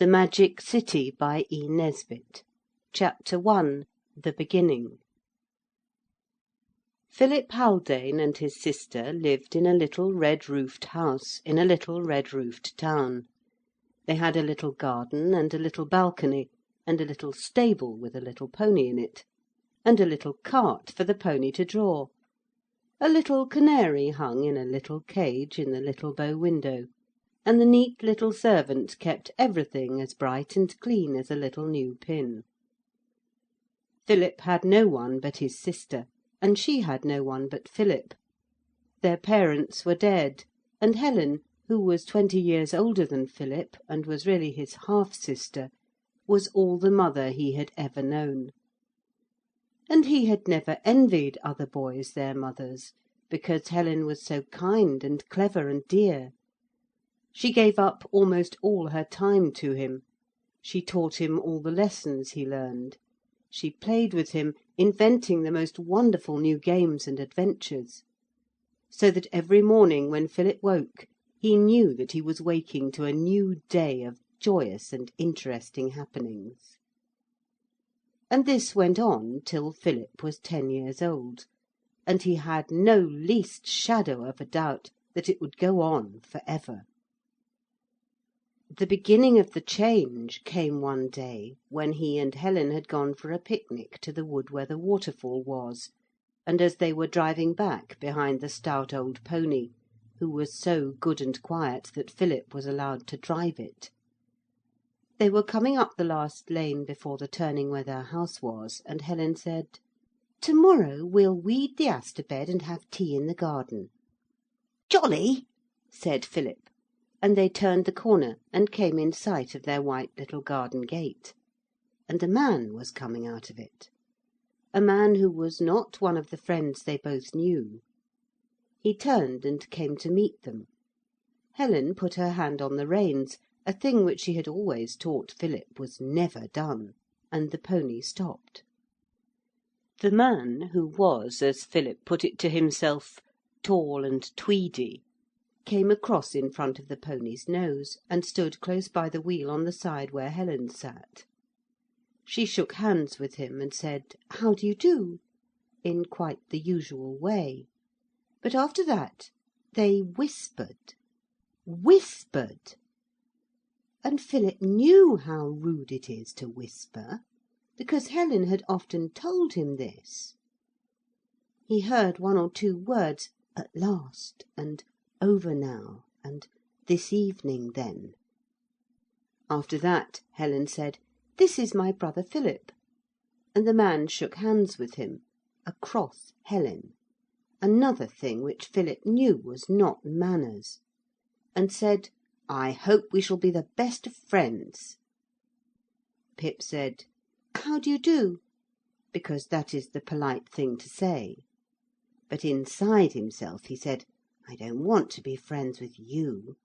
THE MAGIC CITY by E. Nesbit. CHAPTER I. THE BEGINNING. Philip Haldane and his sister lived in a little red-roofed house in a little red-roofed town. They had a little garden and a little balcony, and a little stable with a little pony in it, and a little cart for the pony to draw. A little canary hung in a little cage in the little bow window, and the neat little servant kept everything as bright and clean as a little new pin. Philip had no one but his sister, and she had no one but Philip. Their parents were dead, and Helen, who was 20 years older than Philip, and was really his half-sister, was all the mother he had ever known. And he had never envied other boys their mothers, because Helen was so kind and clever and dear. She gave up almost all her time to him. She taught him all the lessons he learned. She played with him, inventing the most wonderful new games and adventures. So that every morning when Philip woke, he knew that he was waking to a new day of joyous and interesting happenings. And this went on till Philip was 10 years old, and he had no least shadow of a doubt that it would go on for ever. The beginning of the change came one day when he and Helen had gone for a picnic to the wood where the waterfall was, and as they were driving back behind the stout old pony, who was so good and quiet that Philip was allowed to drive it. They were coming up the last lane before the turning where their house was, and Helen said, "To-morrow we'll weed the aster bed and have tea in the garden." "Jolly," said Philip. And they turned the corner and came in sight of their white little garden gate. And a man was coming out of it. A man who was not one of the friends they both knew. He turned and came to meet them. Helen put her hand on the reins, a thing which she had always taught Philip was never done, and the pony stopped. The man, who was, as Philip put it to himself, tall and tweedy, came across in front of the pony's nose and stood close by the wheel on the side where Helen sat. She shook hands with him and said, "How do you do?" in quite the usual way. But after that they whispered. Whispered! And Philip knew how rude it is to whisper, because Helen had often told him this. He heard 1 or 2 words, "at last," and "over now," and "this evening, then." After that Helen said, "This is my brother Philip," and the man shook hands with him, across Helen, another thing which Philip knew was not manners, and said, "I hope we shall be the best of friends." Pip said, "How do you do?" because that is the polite thing to say. But inside himself he said, "I don't want to be friends with you."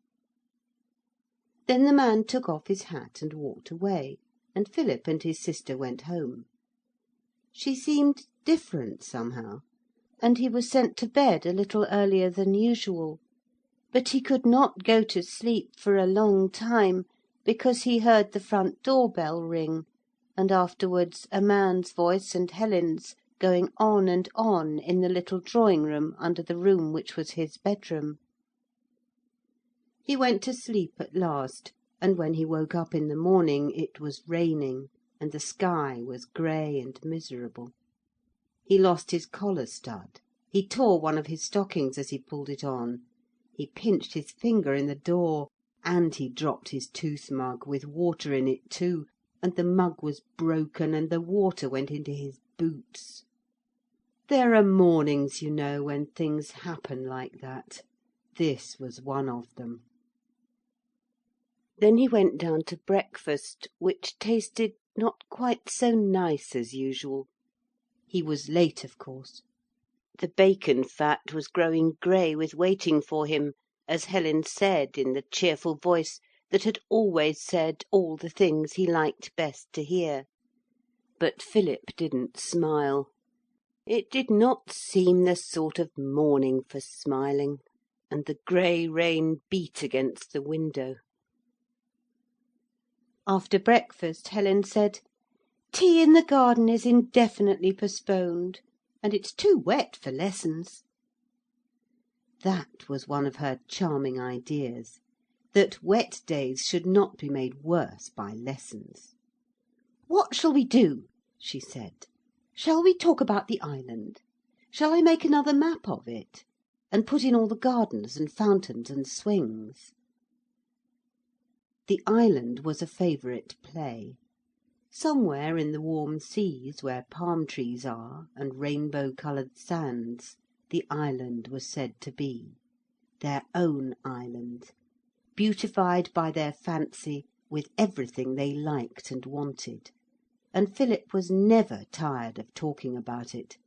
Then the man took off his hat and walked away, and Philip and his sister went home. She seemed different somehow, and he was sent to bed a little earlier than usual. But he could not go to sleep for a long time, because he heard the front door bell ring, and afterwards a man's voice and Helen's going on and on in the little drawing-room under the room which was his bedroom. He went to sleep at last, and when he woke up in the morning it was raining, and the sky was grey and miserable. He lost his collar stud. He tore one of his stockings as he pulled it on. He pinched his finger in the door, and he dropped his tooth mug with water in it too, and the mug was broken and the water went into his boots. There are mornings, you know, when things happen like that. This was one of them. Then he went down to breakfast, which tasted not quite so nice as usual. He was late, of course. The bacon fat was growing grey with waiting for him, as Helen said in the cheerful voice that had always said all the things he liked best to hear. But Philip didn't smile. It did not seem the sort of morning for smiling, and the grey rain beat against the window. After breakfast Helen said, "Tea in the garden is indefinitely postponed, and it's too wet for lessons." That was one of her charming ideas, that wet days should not be made worse by lessons. "What shall we do?" she said. "Shall we talk about the island? Shall I make another map of it, and put in all the gardens and fountains and swings?" The island was a favourite play. Somewhere in the warm seas where palm trees are and rainbow coloured sands, the island was said to be, their own island, beautified by their fancy with everything they liked and wanted, and Philip was never tired of talking about it.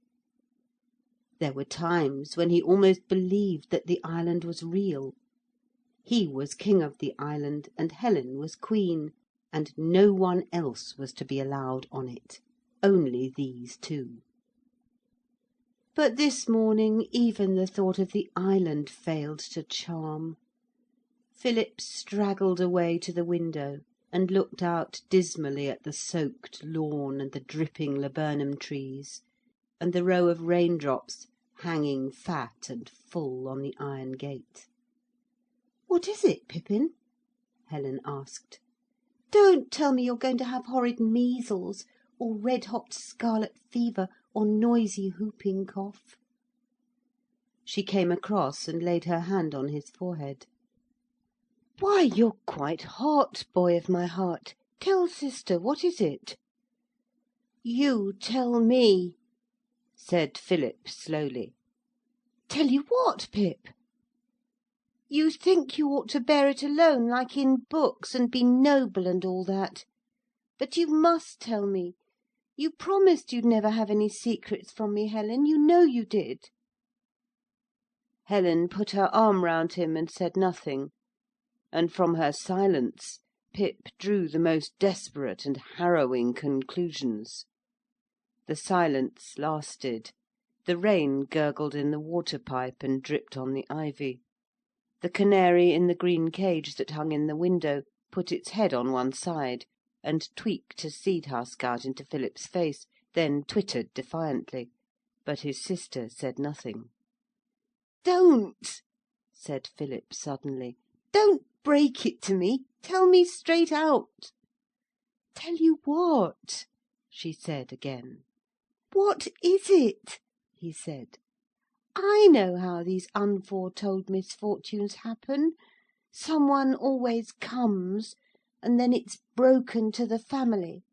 There were times when he almost believed that the island was real. He was king of the island and Helen was queen, and no one else was to be allowed on it, only these two. But this morning even the thought of the island failed to charm. Philip straggled away to the window and looked out dismally at the soaked lawn and the dripping laburnum trees, and the row of raindrops hanging fat and full on the iron gate. "What is it, Pippin?" Helen asked. "Don't tell me you're going to have horrid measles, or red-hot scarlet fever, or noisy whooping cough." She came across and laid her hand on his forehead. "Why, you're quite hot, boy of my heart. Tell sister, what is it?" "You tell me," said Philip slowly. "Tell you what, Pip?" "You think you ought to bear it alone, like in books, and be noble and all that. But you must tell me. You promised you'd never have any secrets from me, Helen. You know you did." Helen put her arm round him and said nothing, and from her silence Pip drew the most desperate and harrowing conclusions. The silence lasted. The rain gurgled in the water-pipe and dripped on the ivy. The canary in the green cage that hung in the window put its head on one side and tweaked a seed-husk out into Philip's face, then twittered defiantly. But his sister said nothing. "Don't!" said Philip suddenly. "Don't break it to me. Tell me straight out." "Tell you what?" she said again. "What is it?" he said. "I know how these unforetold misfortunes happen. Some one always comes, and then it's broken to the family."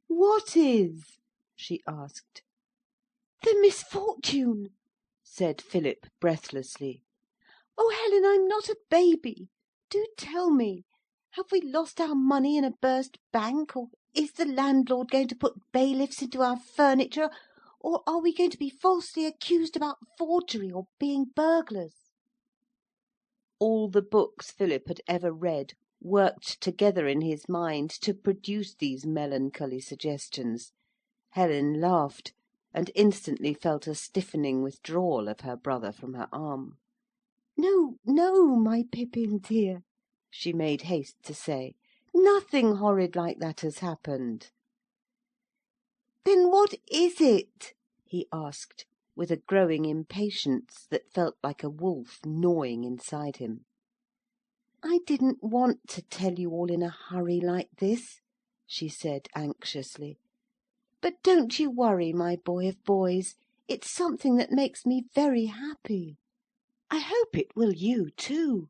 "What is?" she asked. "The misfortune," said Philip breathlessly. "Oh, Helen, I'm not a baby. Do tell me. Have we lost our money in a burst bank, or is the landlord going to put bailiffs into our furniture, or are we going to be falsely accused about forgery or being burglars?" All the books Philip had ever read worked together in his mind to produce these melancholy suggestions. Helen laughed, and instantly felt a stiffening withdrawal of her brother from her arm. "No, no, my Pippin dear," she made haste to say. "Nothing horrid like that has happened." "Then what is it?" he asked, with a growing impatience that felt like a wolf gnawing inside him. "I didn't want to tell you all in a hurry like this," she said anxiously. "But don't you worry, my boy of boys. It's something that makes me very happy. I hope it will you too."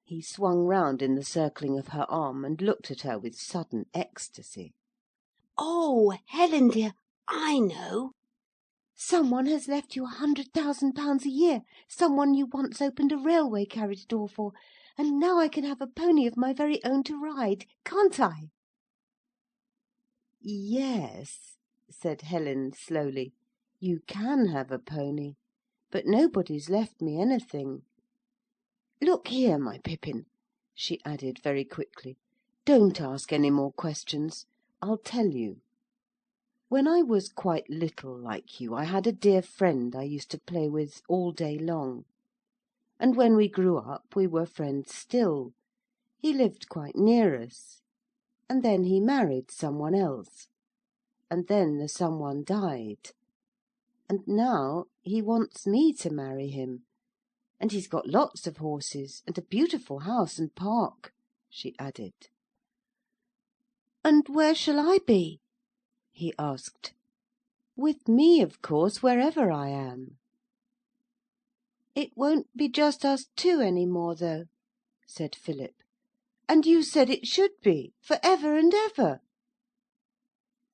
He swung round in the circling of her arm and looked at her with sudden ecstasy. "Oh, Helen dear, I know. Some one has left you £100,000 a year, some one you once opened a railway carriage door for, and now I can have a pony of my very own to ride, can't I?" "Yes," said Helen slowly, "you can have a pony, but nobody's left me anything. Look here, my Pippin," she added very quickly, "don't ask any more questions. I'll tell you. When I was quite little like you, I had a dear friend I used to play with all day long. And when we grew up we were friends still. He lived quite near us. and then he married someone else, and then the someone died, and now he wants me to marry him, and he's got lots of horses and a beautiful house and park,' she added. 'And where shall I be?' he asked. 'With me, of course, wherever I am.' 'It won't be just us two any more, though,' said Philip. 'And you said it should be, for ever and ever.'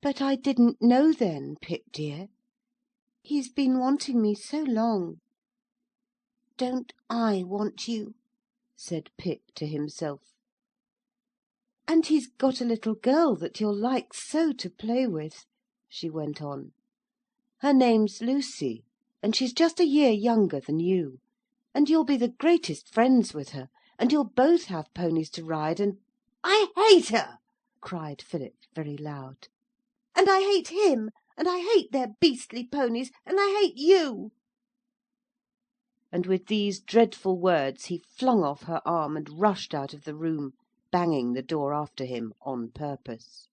'But I didn't know then, Pip dear. He's been wanting me so long.' 'Don't I want you?' said Pip to himself. 'And he's got a little girl that you'll like so to play with,' she went on. 'Her name's Lucy, and she's just a year younger than you, and you'll be the greatest friends with her, and you'll both have ponies to ride, and—' 'I hate her!' cried Philip very loud. 'And I hate him, and I hate their beastly ponies, and I hate you!' And with these dreadful words he flung off her arm and rushed out of the room, banging the door after him on purpose.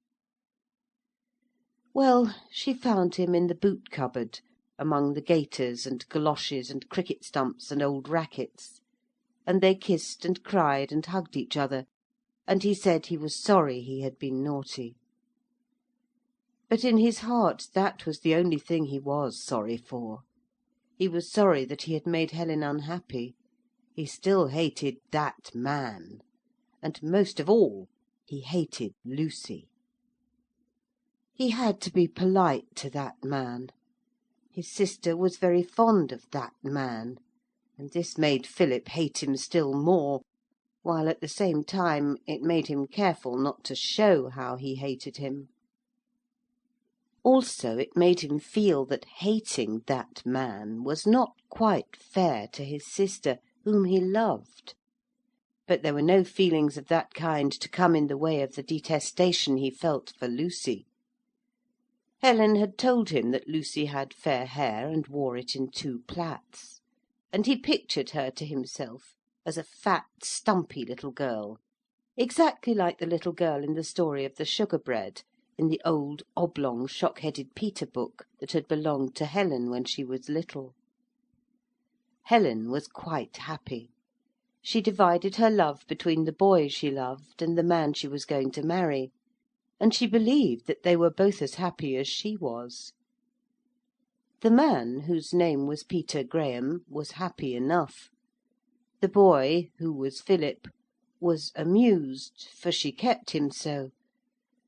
Well, she found him in the boot cupboard, among the gaiters and goloshes and cricket stumps and old rackets, and they kissed and cried and hugged each other, and he said he was sorry he had been naughty. But in his heart that was the only thing he was sorry for. He was sorry that he had made Helen unhappy. He still hated that man, and most of all he hated Lucy. He had to be polite to that man. His sister was very fond of that man, and this made Philip hate him still more, while at the same time it made him careful not to show how he hated him. Also it made him feel that hating that man was not quite fair to his sister, whom he loved. But there were no feelings of that kind to come in the way of the detestation he felt for Lucy. Helen had told him that Lucy had fair hair and wore it in 2 plaits, and he pictured her to himself as a fat, stumpy little girl, exactly like the little girl in the story of the sugar bread, in the old oblong shock-headed Peter book that had belonged to Helen when she was little. Helen was quite happy. She divided her love between the boy she loved and the man she was going to marry, and she believed that they were both as happy as she was. The man, whose name was Peter Graham, was happy enough. The boy, who was Philip, was amused, for she kept him so,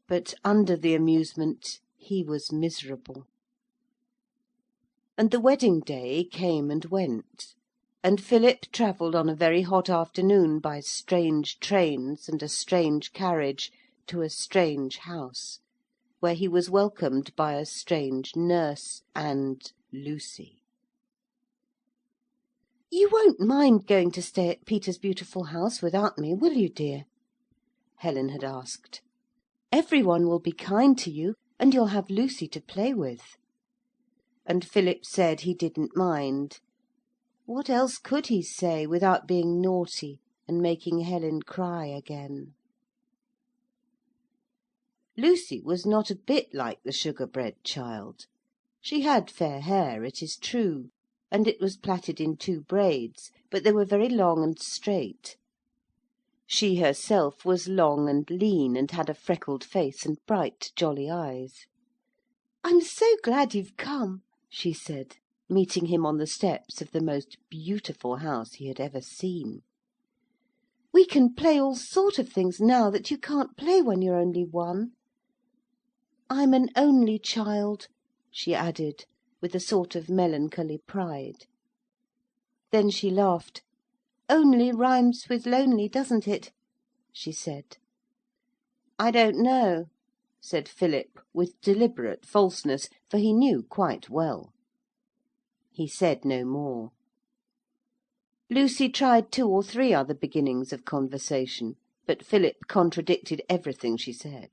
but under the amusement he was miserable. And the wedding day came and went, and Philip travelled on a very hot afternoon by strange trains and a strange carriage to a strange house, where he was welcomed by a strange nurse and Lucy. 'You won't mind going to stay at Peter's beautiful house without me, will you, dear?' Helen had asked. 'Every one will be kind to you, and you'll have Lucy to play with.' And Philip said he didn't mind. What else could he say without being naughty and making Helen cry again? Lucy was not a bit like the sugar-bread child. She had fair hair, it is true, and it was plaited in 2 braids, but they were very long and straight. She herself was long and lean, and had a freckled face and bright, jolly eyes. 'I'm so glad you've come,' she said, meeting him on the steps of the most beautiful house he had ever seen. 'We can play all sort of things now that you can't play when you're only 1. I'm an only child,' she added, with a sort of melancholy pride. Then she laughed. 'Only rhymes with lonely, doesn't it?' she said. 'I don't know,' said Philip, with deliberate falseness, for he knew quite well. He said no more. Lucy tried 2 or 3 other beginnings of conversation, but Philip contradicted everything she said.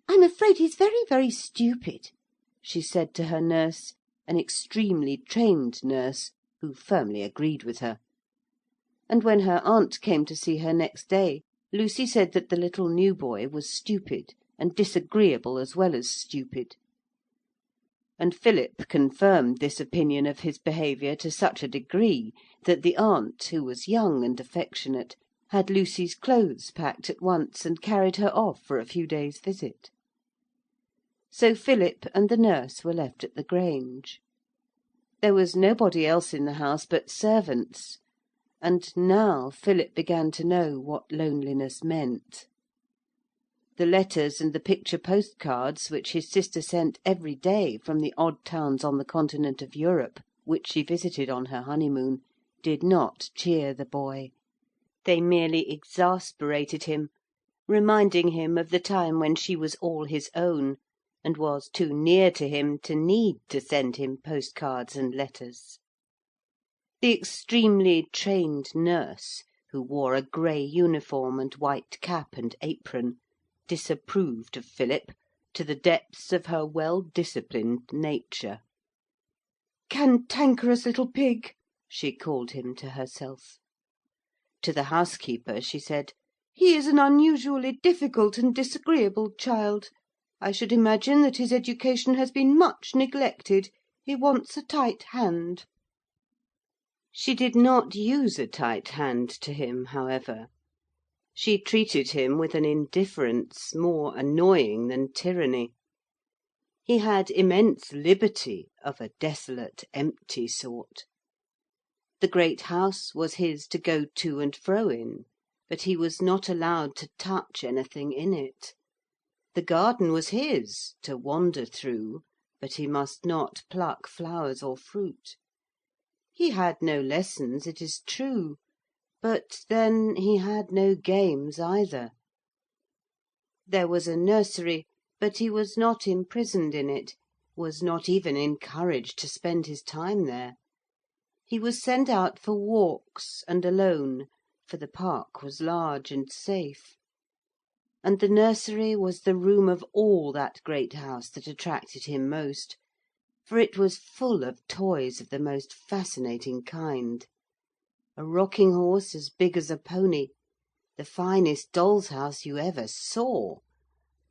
'I'm afraid he's very, very stupid,' she said to her nurse, an extremely trained nurse, who firmly agreed with her. And when her aunt came to see her next day, Lucy said that the little new boy was stupid, and disagreeable as well as stupid. And Philip confirmed this opinion of his behaviour to such a degree that the aunt, who was young and affectionate, had Lucy's clothes packed at once and carried her off for a few days' visit. So Philip and the nurse were left at the Grange. There was nobody else in the house but servants, and now Philip began to know what loneliness meant. The letters and the picture postcards which his sister sent every day from the odd towns on the continent of Europe, which she visited on her honeymoon, did not cheer the boy. They merely exasperated him, reminding him of the time when she was all his own, and was too near to him to need to send him postcards and letters. The extremely trained nurse, who wore a grey uniform and white cap and apron, disapproved of Philip to the depths of her well-disciplined nature. "Cantankerous little pig," she called him to herself. To the housekeeper she said, "He is an unusually difficult and disagreeable child. I should imagine that his education has been much neglected. He wants a tight hand." She did not use a tight hand to him, however. She treated him with an indifference more annoying than tyranny. He had immense liberty of a desolate, empty sort. The great house was his to go to and fro in, but he was not allowed to touch anything in it. The garden was his, to wander through, but he must not pluck flowers or fruit. He had no lessons, it is true, but then he had no games either. There was a nursery, but he was not imprisoned in it, was not even encouraged to spend his time there. He was sent out for walks, and alone, for the park was large and safe. And the nursery was the room of all that great house that attracted him most, for it was full of toys of the most fascinating kind. A rocking horse as big as a pony, the finest doll's house you ever saw,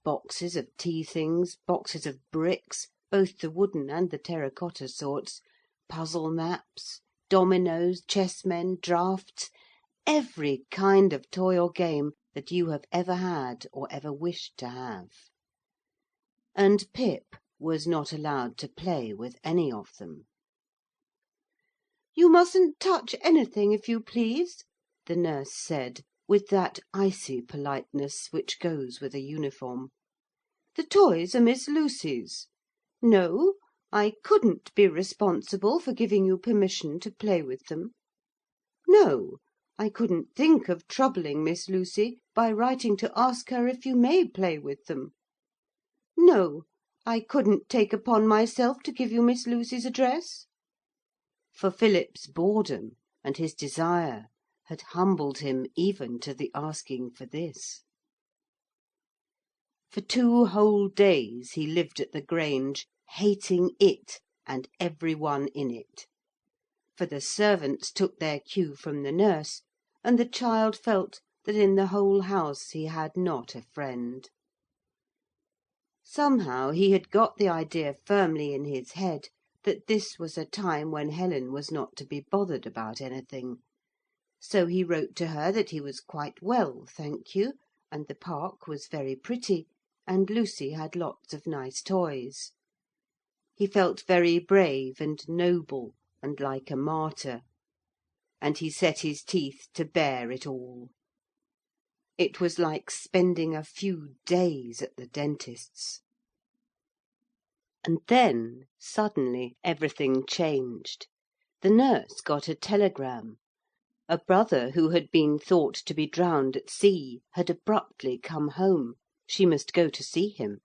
boxes of tea things, boxes of bricks, both the wooden and the terracotta sorts, puzzle maps, dominoes, chessmen, draughts, every kind of toy or game that you have ever had or ever wished to have. And Pip was not allowed to play with any of them. "You mustn't touch anything, if you please," the nurse said, with that icy politeness which goes with a uniform. "The toys are Miss Lucy's. No, I couldn't be responsible for giving you permission to play with them. No, I couldn't think of troubling Miss Lucy by writing to ask her if you may play with them. No, I couldn't take upon myself to give you Miss Lucy's address." For Philip's boredom and his desire had humbled him even to the asking for this. For 2 whole days he lived at the Grange, hating it and every one in it. For the servants took their cue from the nurse, and the child felt that in the whole house he had not a friend. Somehow he had got the idea firmly in his head that this was a time when Helen was not to be bothered about anything. So he wrote to her that he was quite well, thank you, and the park was very pretty, and Lucy had lots of nice toys. He felt very brave and noble and like a martyr, and he set his teeth to bear it all. It was like spending a few days at the dentist's. And then, suddenly, everything changed. The nurse got a telegram. A brother who had been thought to be drowned at sea had abruptly come home. She must go to see him.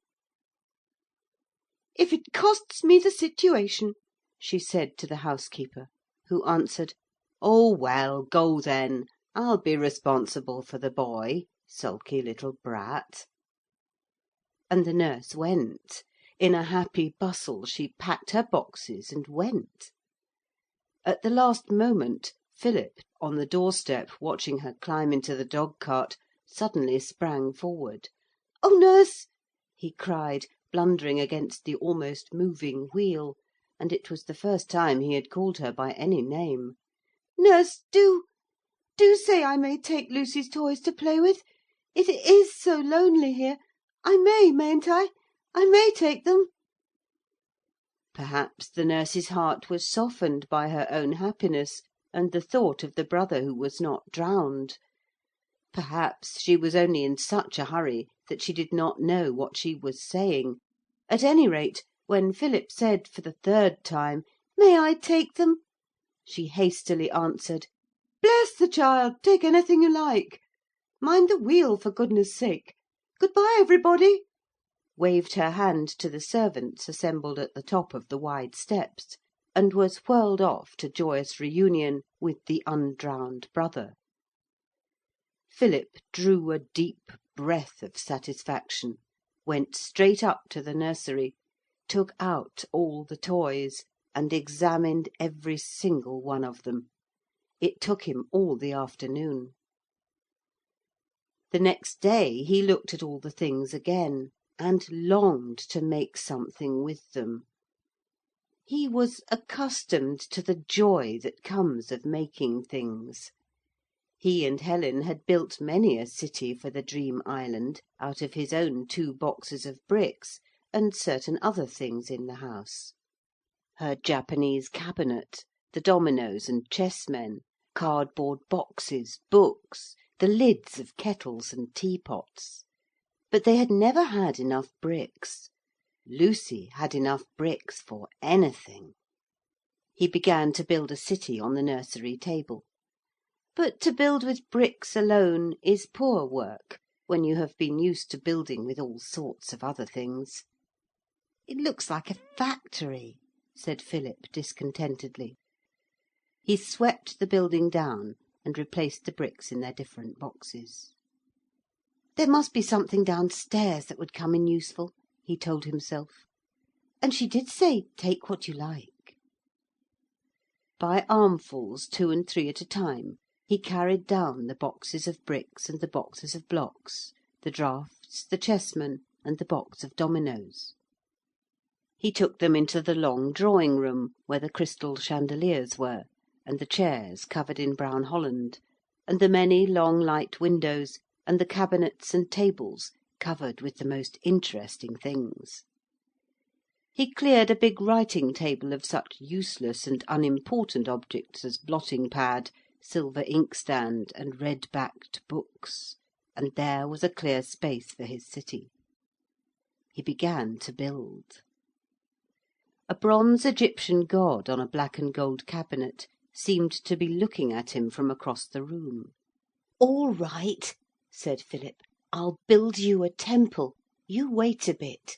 "If it costs me the situation," she said to the housekeeper, who answered, "Oh, well, go then. I'll be responsible for the boy, sulky little brat." And the nurse went. In a happy bustle she packed her boxes and went. At the last moment, Philip, on the doorstep, watching her climb into the dog cart, suddenly sprang forward. "Oh, nurse!" he cried, blundering against the almost moving wheel, and it was the first time he had called her by any name. "Nurse, do say I may take Lucy's toys to play with. It is so lonely here. I may, mayn't I? I may take them." Perhaps the nurse's heart was softened by her own happiness and the thought of the brother who was not drowned. Perhaps she was only in such a hurry that she did not know what she was saying. At any rate, when Philip said for the third time, "May I take them?" she hastily answered, "Bless the child, take anything you like. Mind the wheel, for goodness' sake. Good bye, everybody," waved her hand to the servants assembled at the top of the wide steps, and was whirled off to joyous reunion with the undrowned brother. Philip drew a deep breath of satisfaction, went straight up to the nursery, took out all the toys, and examined every single one of them. It took him all the afternoon. The next day he looked at all the things again, and longed to make something with them. He was accustomed to the joy that comes of making things. He and Helen had built many a city for the dream island out of his own 2 boxes of bricks and certain other things in the house. Her Japanese cabinet, the dominoes and chessmen, cardboard boxes, books, the lids of kettles and teapots. But they had never had enough bricks. Lucy had enough bricks for anything. He began to build a city on the nursery table. But to build with bricks alone is poor work when you have been used to building with all sorts of other things. "It looks like a factory," said Philip discontentedly. He swept the building down and replaced the bricks in their different boxes. "There must be something downstairs that would come in useful," he told himself. And she did say, "Take what you like." By armfuls, 2 and 3 at a time, he carried down the boxes of bricks and the boxes of blocks, the draughts, the chessmen, and the box of dominoes. He took them into the long drawing room where the crystal chandeliers were, and the chairs covered in brown holland, and the many long light windows, and the cabinets and tables covered with the most interesting things. He cleared a big writing table of such useless and unimportant objects as blotting pad, silver inkstand, and red-backed books, and there was a clear space for his city. He began to build. A bronze Egyptian god on a black and gold cabinet seemed to be looking at him from across the room. "All right," said Philip, "I'll build you a temple. You wait a bit."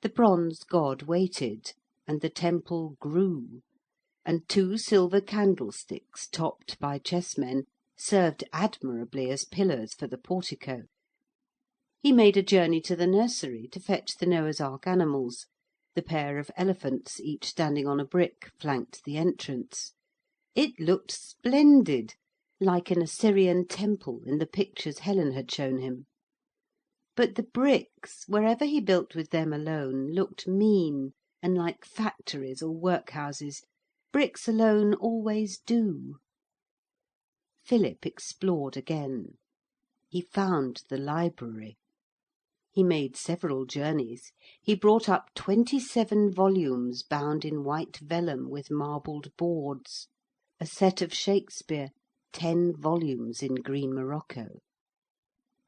The bronze god waited, and the temple grew, and 2 silver candlesticks topped by chessmen served admirably as pillars for the portico. He made a journey to the nursery to fetch the Noah's Ark animals. The pair of elephants, each standing on a brick, flanked the entrance. It looked splendid, like an Assyrian temple in the pictures Helen had shown him. But the bricks, wherever he built with them alone, looked mean and like factories or workhouses. Bricks alone always do. Philip explored again. He found the library. He made several journeys. He brought up 27 volumes bound in white vellum with marbled boards, a set of Shakespeare, 10 volumes in green morocco.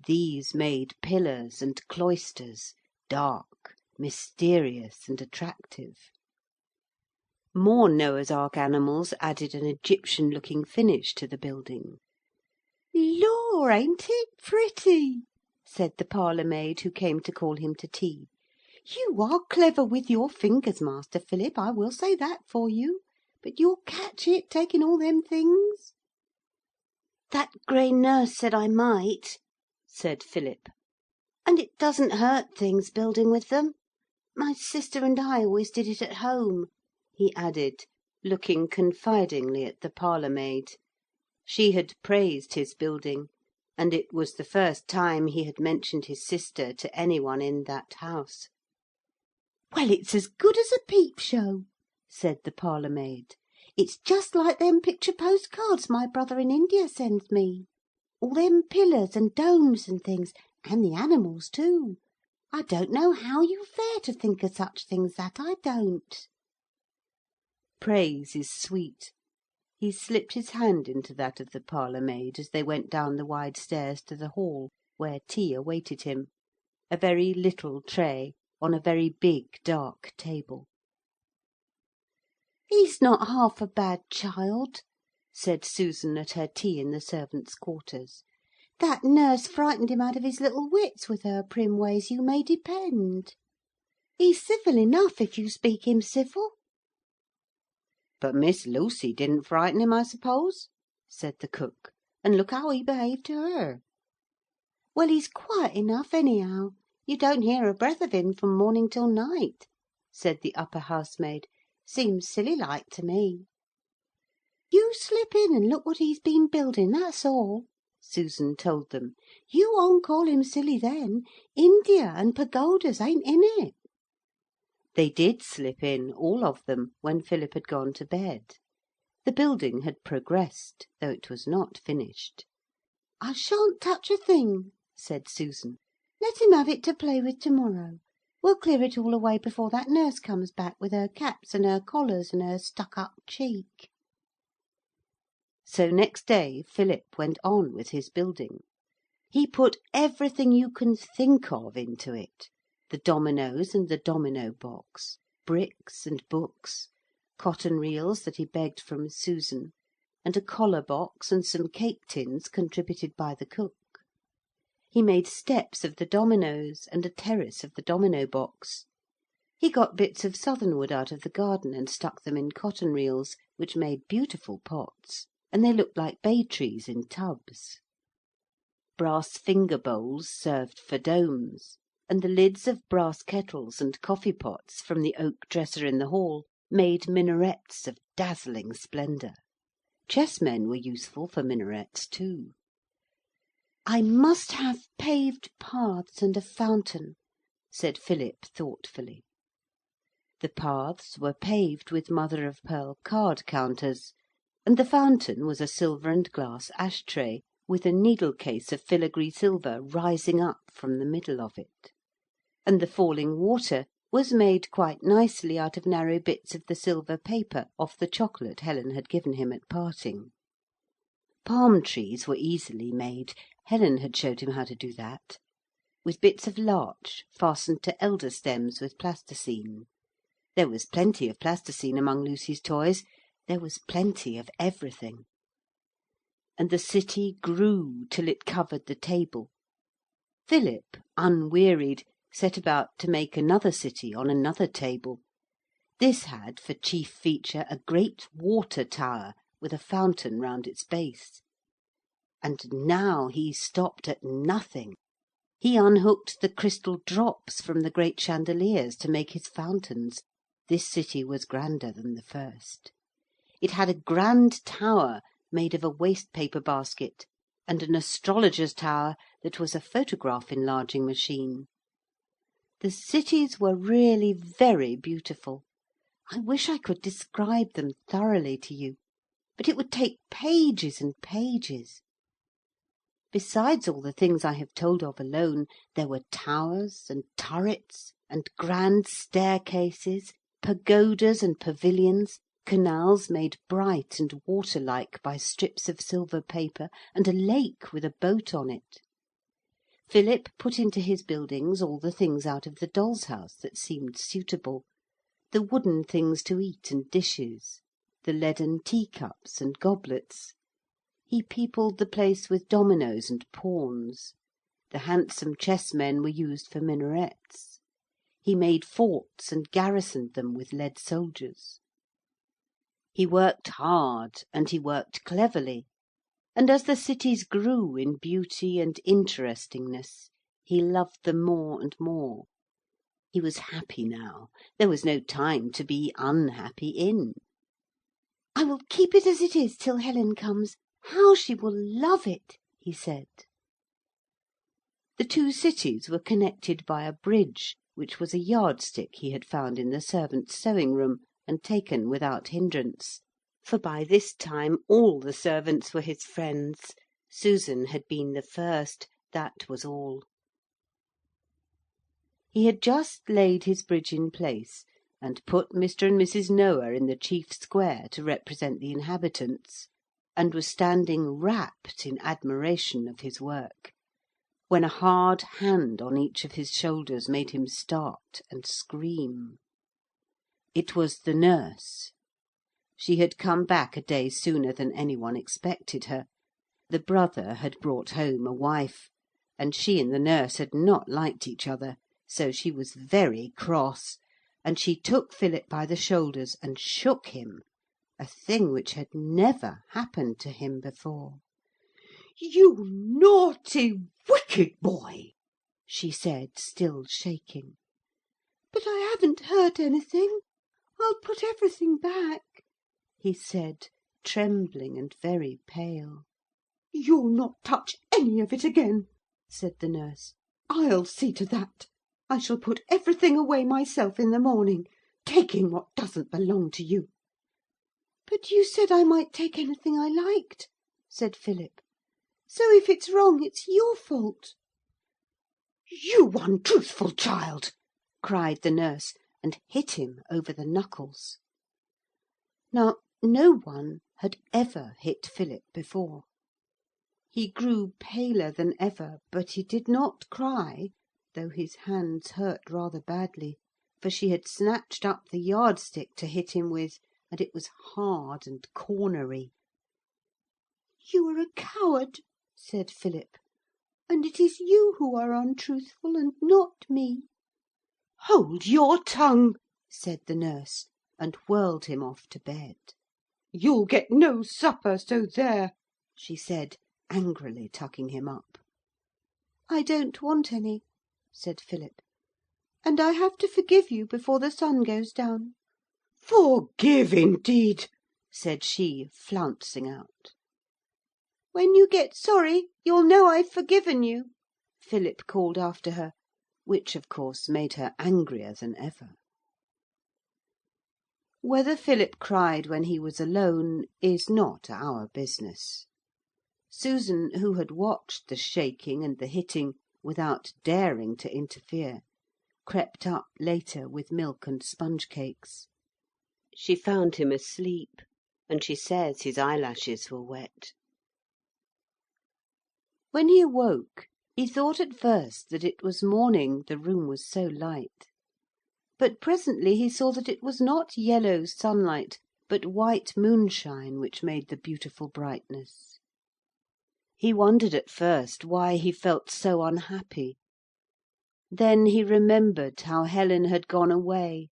These made pillars and cloisters, dark, mysterious, and attractive. More Noah's Ark animals added an Egyptian-looking finish to the building. "Lor, ain't it pretty?" said the parlour-maid who came to call him to tea. "You are clever with your fingers, Master Philip, I will say that for you. But you'll catch it, taking all them things." "That grey nurse said I might," said Philip. "And it doesn't hurt things building with them. My sister and I always did it at home," he added, looking confidingly at the parlour-maid. She had praised his building, and it was the first time he had mentioned his sister to any one in that house. "Well, it's as good as a peep show," said the parlour maid. "It's just like them picture postcards my brother in India sends me. All them pillars and domes and things, and the animals too. I don't know how you fare to think of such things, that I don't." Praise is sweet. He slipped his hand into that of the parlour maid as they went down the wide stairs to the hall, where tea awaited him, a very little tray on a very big dark table. "He's not half a bad child," said Susan at her tea in the servants' quarters. "That nurse frightened him out of his little wits with her prim ways, you may depend. He's civil enough if you speak him civil." "But Miss Lucy didn't frighten him, I suppose?" said the cook. "And look how he behaved to her." "Well, he's quiet enough anyhow. You don't hear a breath of him from morning till night," said the upper housemaid. "Seems silly like to me." "You slip in and look what he's been building, that's all," Susan told them. "You won't call him silly then. India and pagodas ain't in it." They did slip in, all of them, when Philip had gone to bed. The building had progressed, though it was not finished. "I shan't touch a thing," said Susan. "Let him have it to play with to morrow. We'll clear it all away before that nurse comes back with her caps and her collars and her stuck-up cheek." So next day Philip went on with his building. He put everything you can think of into it: the dominoes and the domino box, bricks and books, cotton reels that he begged from Susan, and a collar box and some cake tins contributed by the cook. He made steps of the dominoes and a terrace of the domino box. He got bits of southernwood out of the garden and stuck them in cotton reels, which made beautiful pots, and they looked like bay trees in tubs. Brass finger bowls served for domes, and the lids of brass kettles and coffee pots from the oak dresser in the hall made minarets of dazzling splendour. Chessmen were useful for minarets too. "I must have paved paths and a fountain," said Philip thoughtfully. The paths were paved with mother-of-pearl card counters, and the fountain was a silver and glass ash tray with a needle case of filigree silver rising up from the middle of it. And the falling water was made quite nicely out of narrow bits of the silver paper off the chocolate Helen had given him at parting. Palm trees were easily made. Helen had showed him how to do that, with bits of larch fastened to elder stems with plasticine. There was plenty of plasticine among Lucy's toys. There was plenty of everything. And the city grew till it covered the table. Philip, unwearied, set about to make another city on another table. This had for chief feature a great water tower with a fountain round its base. And now he stopped at nothing. He unhooked the crystal drops from the great chandeliers to make his fountains. This city was grander than the first. It had a grand tower made of a waste-paper basket, and an astrologer's tower that was a photograph enlarging machine. The cities were really very beautiful. I wish I could describe them thoroughly to you, but it would take pages and pages. Besides all the things I have told of alone, there were towers and turrets and grand staircases, pagodas and pavilions, canals made bright and water-like by strips of silver paper, and a lake with a boat on it. Philip put into his buildings all the things out of the doll's house that seemed suitable, the wooden things to eat and dishes, the leaden teacups and goblets. He peopled the place with dominoes and pawns. The handsome chessmen were used for minarets. He made forts and garrisoned them with lead soldiers. He worked hard and he worked cleverly, and as the cities grew in beauty and interestingness, he loved them more and more. He was happy now. There was no time to be unhappy in. "I will keep it as it is till Helen comes. How she will love it," he said. The two cities were connected by a bridge, which was a yardstick he had found in the servants' sewing room, and taken without hindrance, for by this time all the servants were his friends. Susan had been the first, that was all. He had just laid his bridge in place, and put Mr. and Mrs. Noah in the chief square to represent the inhabitants, and was standing rapt in admiration of his work, when a hard hand on each of his shoulders made him start and scream. It was the nurse. She had come back a day sooner than any one expected her. The brother had brought home a wife, and she and the nurse had not liked each other, so she was very cross, and she took Philip by the shoulders and shook him, a thing which had never happened to him before. "You naughty, wicked boy," she said, still shaking. "But I haven't hurt anything. I'll put everything back," he said, trembling and very pale. "You'll not touch any of it again," said the nurse. "I'll see to that. I shall put everything away myself in the morning, taking what doesn't belong to you." "But you said I might take anything I liked," said Philip. "So if it's wrong, it's your fault." "You untruthful child!" cried the nurse, and hit him over the knuckles. Now, no one had ever hit Philip before. He grew paler than ever, but he did not cry, though his hands hurt rather badly, for she had snatched up the yardstick to hit him with, and it was hard and cornery. "You are a coward," said Philip, "and it is you who are untruthful and not me." "Hold your tongue," said the nurse, and whirled him off to bed. "You'll get no supper, so there," she said, angrily tucking him up. "I don't want any," said Philip, "and I have to forgive you before the sun goes down." "Forgive, indeed," said she, flouncing out. "When you get sorry, you'll know I've forgiven you," Philip called after her, which of course made her angrier than ever. Whether Philip cried when he was alone is not our business. Susan, who had watched the shaking and the hitting without daring to interfere, crept up later with milk and sponge cakes. She found him asleep, and she says his eyelashes were wet. When he awoke, he thought at first that it was morning, the room was so light. But presently he saw that it was not yellow sunlight, but white moonshine which made the beautiful brightness. He wondered at first why he felt so unhappy. Then he remembered how Helen had gone away,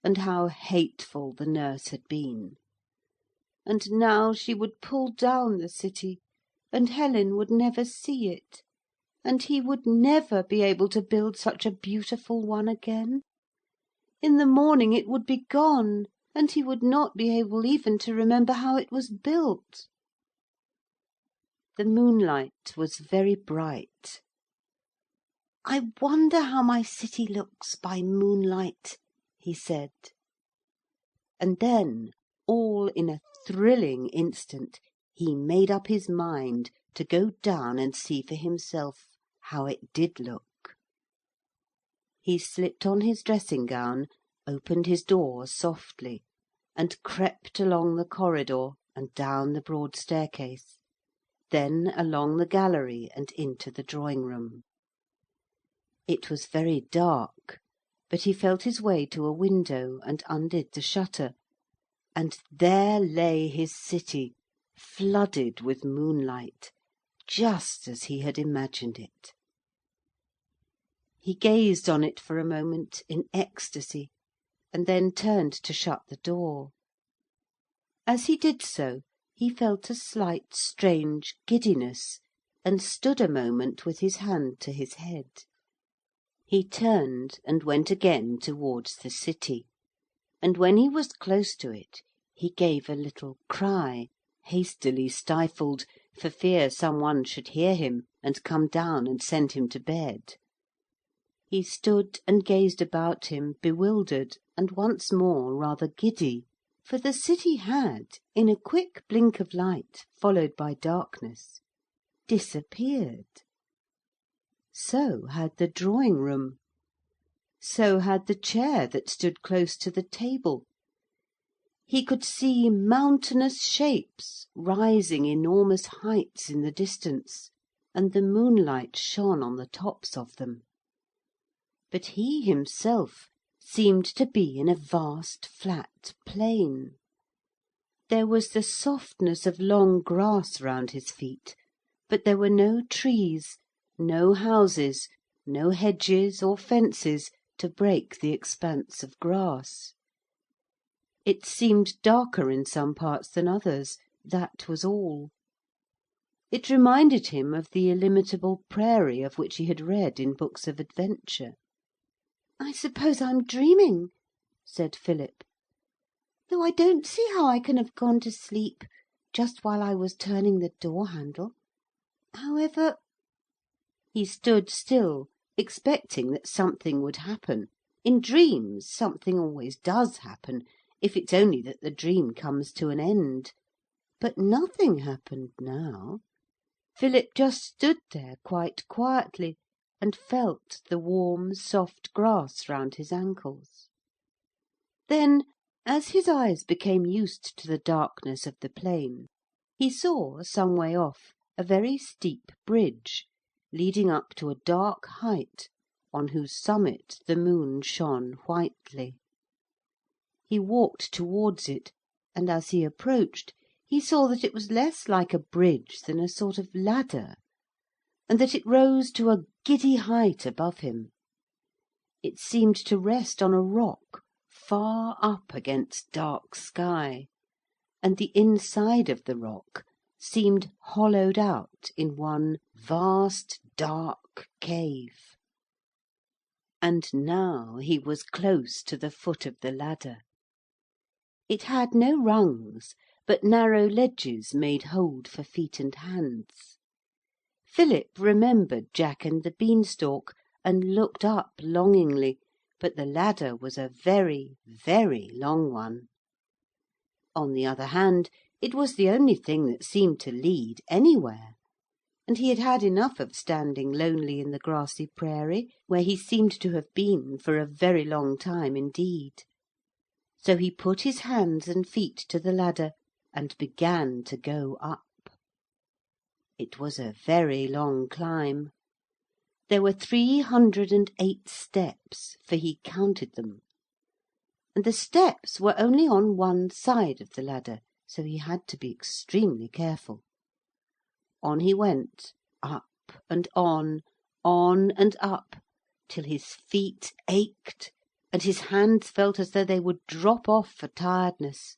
and how hateful the nurse had been. And now she would pull down the city, and Helen would never see it, and he would never be able to build such a beautiful one again. In the morning it would be gone, and he would not be able even to remember how it was built. The moonlight was very bright. "I wonder how my city looks by moonlight," he said. And then, all in a thrilling instant, he made up his mind to go down and see for himself how it did look. He slipped on his dressing gown, opened his door softly, and crept along the corridor and down the broad staircase, then along the gallery and into the drawing-room. It was very dark, but he felt his way to a window and undid the shutter, and there lay his city, flooded with moonlight, just as he had imagined it. He gazed on it for a moment in ecstasy, and then turned to shut the door. As he did so, he felt a slight strange giddiness, and stood a moment with his hand to his head. He turned and went again towards the city, and when he was close to it he gave a little cry, hastily stifled, for fear some one should hear him and come down and send him to bed. He stood and gazed about him bewildered and once more rather giddy, for the city had, in a quick blink of light followed by darkness, disappeared. So had the drawing-room. So had the chair that stood close to the table. He could see mountainous shapes rising enormous heights in the distance, and the moonlight shone on the tops of them. But he himself seemed to be in a vast flat plain. There was the softness of long grass round his feet, but there were no trees, no houses, no hedges or fences to break the expanse of grass. It seemed darker in some parts than others, that was all. It reminded him of the illimitable prairie of which he had read in books of adventure. "I suppose I'm dreaming," said Philip, "though I don't see how I can have gone to sleep just while I was turning the door-handle. However—" He stood still, expecting that something would happen. In dreams something always does happen, if it's only that the dream comes to an end. But nothing happened now. Philip just stood there quite quietly, and felt the warm soft grass round his ankles. Then, as his eyes became used to the darkness of the plain, he saw some way off a very steep bridge, leading up to a dark height, on whose summit the moon shone whitely. He walked towards it, and as he approached he saw that it was less like a bridge than a sort of ladder, and that it rose to a giddy height above him. It seemed to rest on a rock far up against dark sky, and the inside of the rock seemed hollowed out in one vast dark cave. And now he was close to the foot of the ladder. It had no rungs, but narrow ledges made hold for feet and hands. Philip remembered Jack and the Beanstalk, and looked up longingly, but the ladder was a very, very long one. On the other hand, it was the only thing that seemed to lead anywhere, and he had had enough of standing lonely in the grassy prairie, where he seemed to have been for a very long time indeed. So he put his hands and feet to the ladder and began to go up. It was a very long climb. There were 308 steps, for he counted them. And the steps were only on one side of the ladder, so he had to be extremely careful. On he went, up and on and up, till his feet ached, and his hands felt as though they would drop off for tiredness.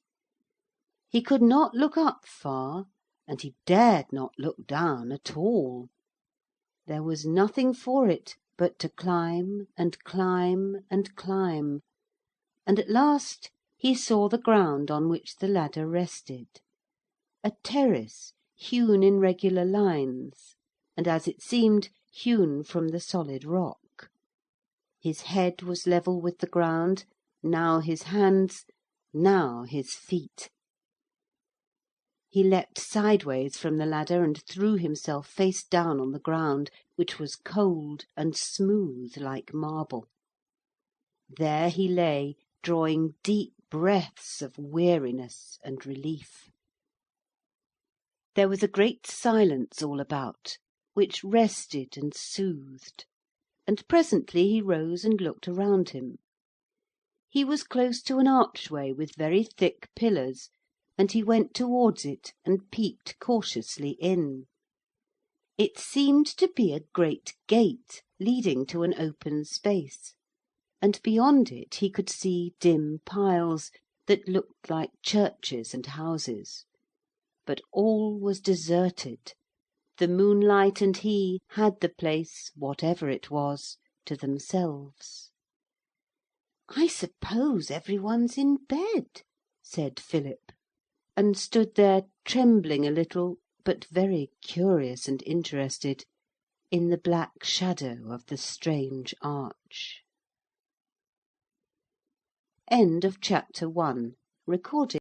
He could not look up far, and he dared not look down at all. There was nothing for it but to climb and climb and climb, and at last he saw the ground on which the ladder rested, a terrace hewn in regular lines, and as it seemed hewn from the solid rock. His head was level with the ground, now his hands, now his feet. He leapt sideways from the ladder and threw himself face down on the ground, which was cold and smooth like marble. There he lay, drawing deep breaths of weariness and relief. There was a great silence all about, which rested and soothed, and presently he rose and looked around him. He was close to an archway with very thick pillars, and he went towards it and peeped cautiously in. It seemed to be a great gate leading to an open space, and beyond it he could see dim piles that looked like churches and houses. But all was deserted. The moonlight and he had the place, whatever it was, to themselves. "I suppose every one's in bed," said Philip, and stood there trembling a little, but very curious and interested, in the black shadow of the strange arch. Chapter 2 Chapter 2